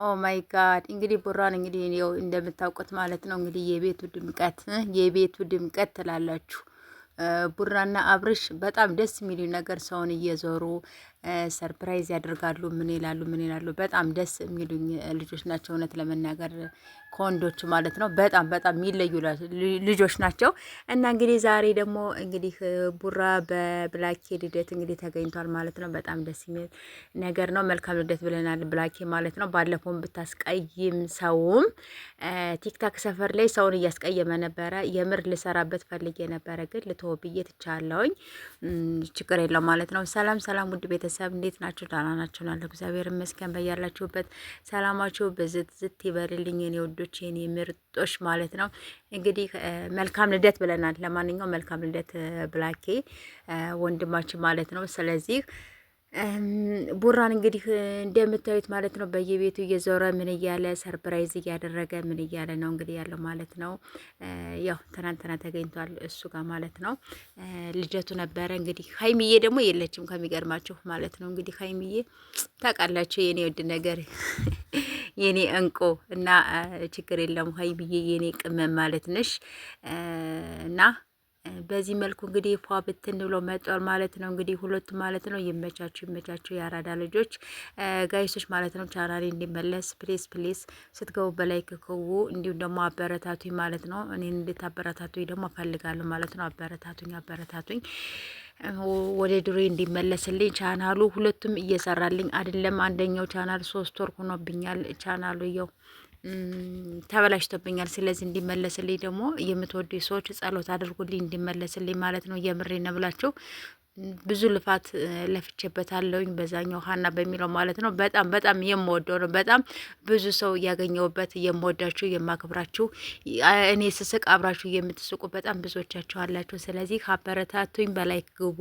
ኦ ማይ ጋድ እንግዲህ ቡራን እንግዲህ ያው እንደምታውቁት ማለት ነው እንግዲህ የቤቱ ድምቀት ትላላችሁ። ቡራና አብርሽ በጣም ደስ የሚሉ ነገር ሰውን እየዞሩ ሰርፕራይዝ ያደርጋሉ። ምን ይላሉ በጣም ደስ የሚሉኝ ልጆች ናቸው። እውነት ለመናገር ከወንዶች ማለት ነው በጣም የሚለዩ ልጆች ናቸው። እና እንግዲህ ዛሬ ደግሞ እንግዲህ ቡራ በብላኬ ልደት እንግዲህ ተገኝቷል ማለት ነው። በጣም ደስ የሚል ነገር ነው። መልካም ልደት ብለናል ብላኬ ማለት ነው። ባለፈውን ብታስቀይም ሰውም ቲክታክ ሰፈር ላይ ሰውን እያስቀየመ ነበረ። የምር ልሰራበት ፈልጌ ነበረ ግን ልተወው ብዬ ትቻለሁኝ። ችግር የለው ማለት ነው። ሰላም ውድ ቤተሰብ እንዴት ናችሁ? ደህና ናችሁ? ናለሁ እግዚአብሔር ይመስገን። በያላችሁበት ሰላማችሁ ዝት ይበልልኝ የኔ ወዶች የኔ ምርጦች ማለት ነው። እንግዲህ መልካም ልደት ብለናል። ለማንኛውም መልካም ልደት ብላኬ ወንድማችን ማለት ነው። ስለዚህ ቡራን እንግዲህ እንደምታዩት ማለት ነው በየቤቱ እየዞረ ምን እያለ ሰርፕራይዝ እያደረገ ምን እያለ ነው እንግዲህ ያለው ማለት ነው። ያው ትናንትና ተገኝቷል እሱ ጋር ማለት ነው። ልደቱ ነበረ እንግዲህ። ሀይሚዬ ደግሞ የለችም ከሚገርማችሁ ማለት ነው። እንግዲህ ሀይሚዬ ታውቃላችሁ የኔ ውድ ነገር የኔ እንቁ እና ችግር የለም ሀይሚዬ የኔ ቅመም ማለት ነሽ እና በዚህ መልኩ እንግዲህ ፏ ብትን ብሎ መጧል ማለት ነው። እንግዲህ ሁለቱ ማለት ነው ይመቻችሁ የአራዳ ልጆች ጋይሶች ማለት ነው። ቻናሌ እንዲመለስ ፕሊስ ስትገቡ በላይ ክክቡ እንዲሁም ደግሞ አበረታቱኝ ማለት ነው። እኔን እንድታበረታቱኝ ደግሞ እፈልጋለሁ ማለት ነው። አበረታቱኝ ወደ ድሬ እንዲመለስልኝ ቻናሉ ሁለቱም እየሰራልኝ አይደለም። አንደኛው ቻናል 3 ወር ሆኖብኛል ቻናሉ የው ተበላሽቶብኛል። ስለዚህ እንዲመለስልኝ ደግሞ የምትወዱ ሰዎች ጸሎት አድርጉልኝ እንዲመለስልኝ ማለት ነው። የምሬ ነው ብላችሁ ብዙ ልፋት ለፍቼበታለሁኝ በዛኛው ሀና በሚለው ማለት ነው። በጣም የምወደው ነው። በጣም ብዙ ሰው ያገኘውበት የምወዳችሁ የማክብራችሁ እኔ ስስቅ አብራችሁ የምትስቁ በጣም ብዙዎቻችሁ አላችሁ። ስለዚህ አበረታቱኝ በላይ ግቡ።